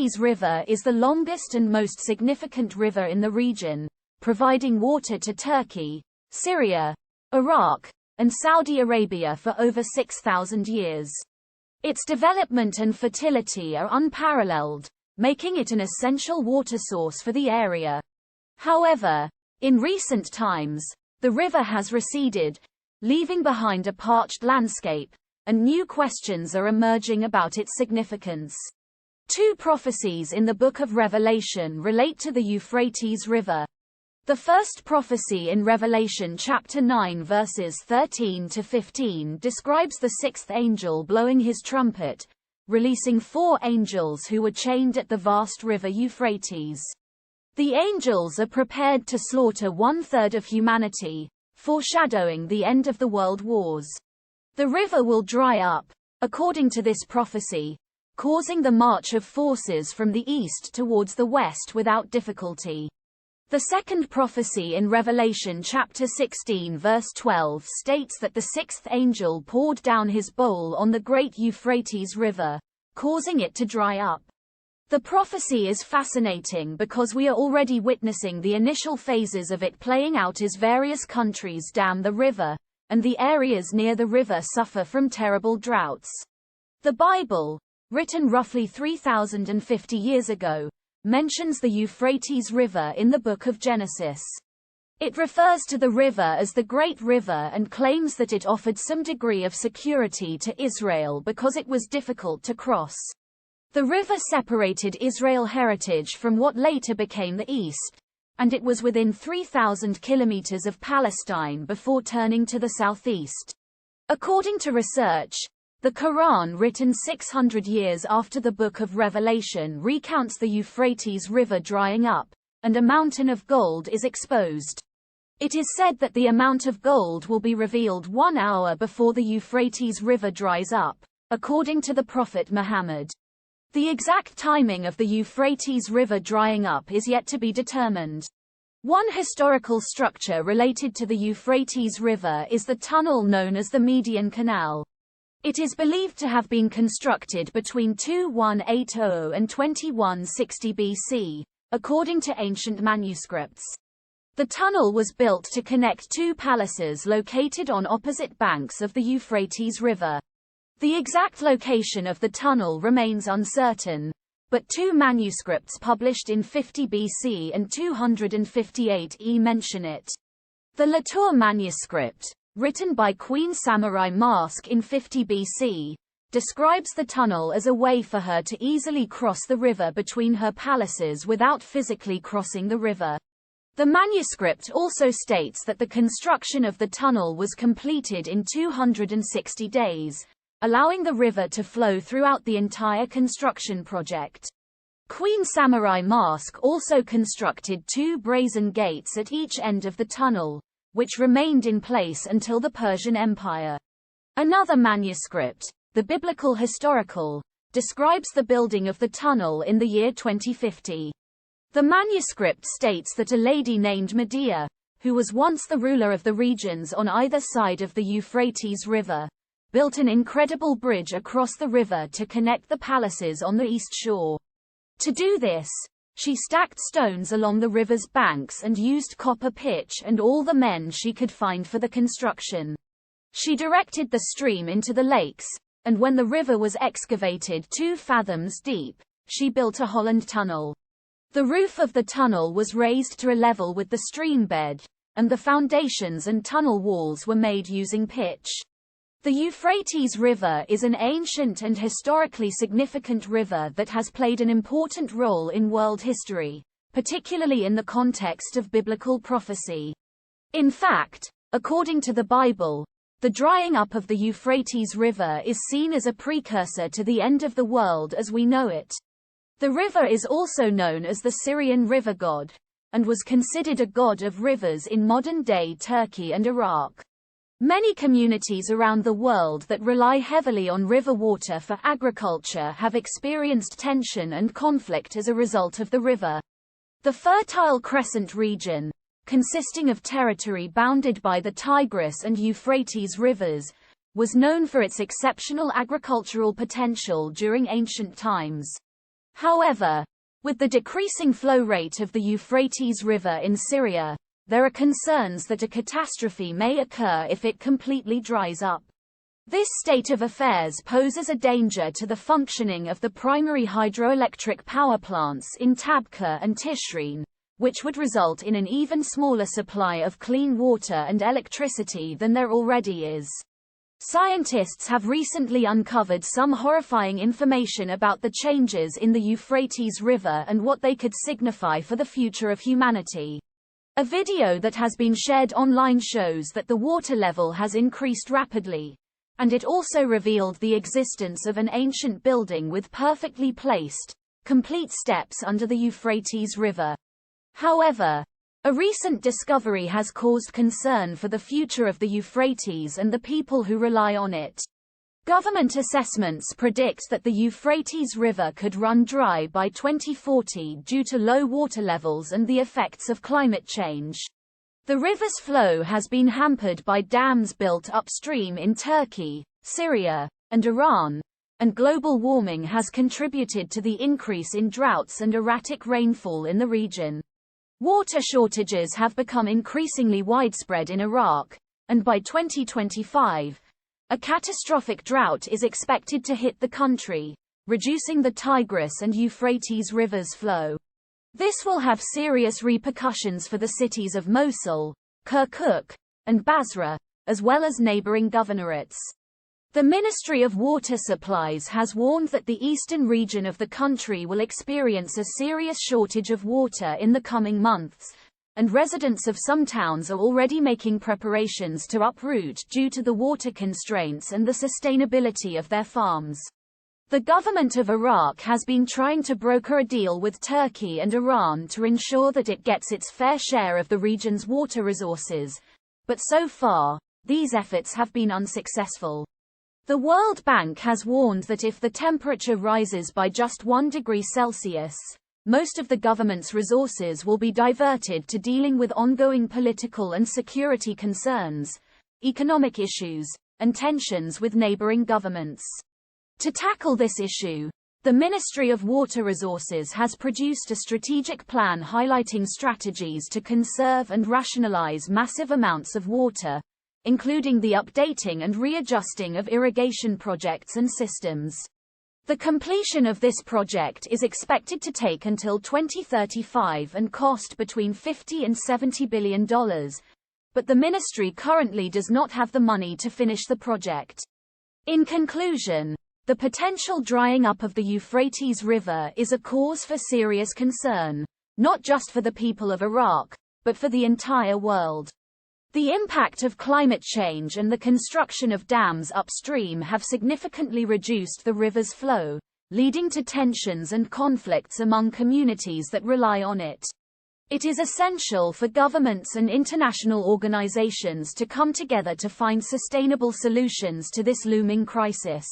Euphrates River is the longest and most significant river in the region, providing water to Turkey, Syria, Iraq, and Saudi Arabia for over 6,000 years. Its development and fertility are unparalleled, making it an essential water source for the area. However, in recent times, the river has receded, leaving behind a parched landscape, and new questions are emerging about its significance. Two prophecies in the Book of Revelation relate to the Euphrates River. The first prophecy in Revelation chapter 9 verses 13 to 15 describes the sixth angel blowing his trumpet, releasing 4 angels who were chained at the vast river Euphrates. The angels are prepared to slaughter 1/3 of humanity, foreshadowing the end of the world wars. The river will dry up, according to this prophecy, causing the march of forces from the east towards the west without difficulty. The second prophecy in Revelation chapter 16 verse 12 states that the sixth angel poured down his bowl on the great Euphrates River, causing it to dry up. The prophecy is fascinating because we are already witnessing the initial phases of it playing out as various countries dam the river, and the areas near the river suffer from terrible droughts. The Bible, written roughly 3,050 years ago, mentions the Euphrates River in the book of Genesis. It refers to the river as the Great River and claims that it offered some degree of security to Israel because it was difficult to cross. The river separated Israel heritage from what later became the East, and it was within 3,000 kilometers of Palestine before turning to the southeast. According to research, the Quran, written 600 years after the Book of Revelation, recounts the Euphrates River drying up, and a mountain of gold is exposed. It is said that the amount of gold will be revealed 1 hour before the Euphrates River dries up, according to the Prophet Muhammad. The exact timing of the Euphrates River drying up is yet to be determined. One historical structure related to the Euphrates River is the tunnel known as the Median Canal. It is believed to have been constructed between 2180 and 2160 BC, according to ancient manuscripts. The tunnel was built to connect 2 palaces located on opposite banks of the Euphrates River. The exact location of the tunnel remains uncertain, but 2 manuscripts published in 50 BC and 258 E mention it. The Latour manuscript, written by Queen Samurai Mask in 50 BC, describes the tunnel as a way for her to easily cross the river between her palaces without physically crossing the river. The manuscript also states that the construction of the tunnel was completed in 260 days, allowing the river to flow throughout the entire construction project. Queen Samurai Mask also constructed 2 brazen gates at each end of the tunnel, which remained in place until the Persian Empire. Another manuscript, the Biblical Historical, describes the building of the tunnel in the year 2050. The manuscript states that a lady named Medea, who was once the ruler of the regions on either side of the Euphrates River, built an incredible bridge across the river to connect the palaces on the east shore. To do this, she stacked stones along the river's banks and used copper pitch and all the men she could find for the construction. She directed the stream into the lakes, and when the river was excavated 2 fathoms deep, she built a Holland tunnel. The roof of the tunnel was raised to a level with the stream bed, and the foundations and tunnel walls were made using pitch. The Euphrates River is an ancient and historically significant river that has played an important role in world history, particularly in the context of biblical prophecy. In fact, according to the Bible, the drying up of the Euphrates River is seen as a precursor to the end of the world as we know it. The river is also known as the Syrian river god, and was considered a god of rivers in modern-day Turkey and Iraq. Many communities around the world that rely heavily on river water for agriculture have experienced tension and conflict as a result of the river. The Fertile Crescent region, consisting of territory bounded by the Tigris and Euphrates rivers, was known for its exceptional agricultural potential during ancient times. However, with the decreasing flow rate of the Euphrates River in Syria, there are concerns that a catastrophe may occur if it completely dries up. This state of affairs poses a danger to the functioning of the primary hydroelectric power plants in Tabqa and Tishreen, which would result in an even smaller supply of clean water and electricity than there already is. Scientists have recently uncovered some horrifying information about the changes in the Euphrates River and what they could signify for the future of humanity. A video that has been shared online shows that the water level has increased rapidly, and it also revealed the existence of an ancient building with perfectly placed, complete steps under the Euphrates River. However, a recent discovery has caused concern for the future of the Euphrates and the people who rely on it. Government assessments predict that the Euphrates River could run dry by 2040 due to low water levels and the effects of climate change. The river's flow has been hampered by dams built upstream in Turkey, Syria, and Iran, and global warming has contributed to the increase in droughts and erratic rainfall in the region. Water shortages have become increasingly widespread in Iraq, and by 2025, a catastrophic drought is expected to hit the country, reducing the Tigris and Euphrates rivers' flow. This will have serious repercussions for the cities of Mosul, Kirkuk, and Basra, as well as neighboring governorates. The Ministry of Water Supplies has warned that the eastern region of the country will experience a serious shortage of water in the coming months, and residents of some towns are already making preparations to uproot due to the water constraints and the sustainability of their farms. The government of Iraq has been trying to broker a deal with Turkey and Iran to ensure that it gets its fair share of the region's water resources, but so far, these efforts have been unsuccessful. The World Bank has warned that if the temperature rises by just 1 degree Celsius, most of the government's resources will be diverted to dealing with ongoing political and security concerns, economic issues, and tensions with neighboring governments. To tackle this issue, the Ministry of Water Resources has produced a strategic plan highlighting strategies to conserve and rationalize massive amounts of water, including the updating and readjusting of irrigation projects and systems. The completion of this project is expected to take until 2035 and cost between $50 and $70 billion, but the ministry currently does not have the money to finish the project. In conclusion, the potential drying up of the Euphrates River is a cause for serious concern, not just for the people of Iraq, but for the entire world. The impact of climate change and the construction of dams upstream have significantly reduced the river's flow, leading to tensions and conflicts among communities that rely on it. It is essential for governments and international organizations to come together to find sustainable solutions to this looming crisis.